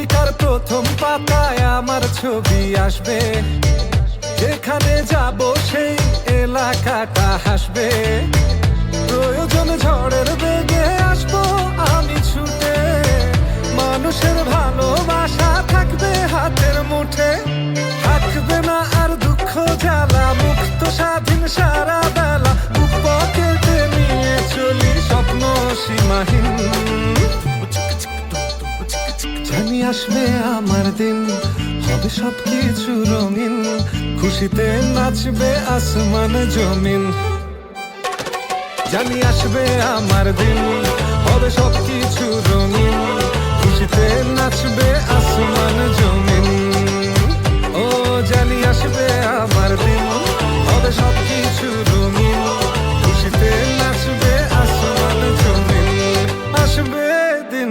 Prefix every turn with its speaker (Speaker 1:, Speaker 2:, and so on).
Speaker 1: পত্রিকার প্রথম পাতায় আমার ছবি আসবে, যেখানে যাব সেই এলাকাটা হাসবে। প্রয়োজন ঝড়ের বেগে আসবো আমি ছুটে, মানুষের ভালোবাসা থাকবে হাতের মুঠে। থাকবে না আর দুঃখ জ্বালা, মুক্ত স্বাধীন সারা বেলা, পকেটে নিয়ে চলি স্বপ্ন সীমাহীন। জানি আসবে আমার দিন, হবে সবকিছু রঙিন, খুশিতে নাচবে আসমান জমিন। জানি আসবে আমার দিন, হবে সবকিছু রঙিন, খুশিতে নাচবে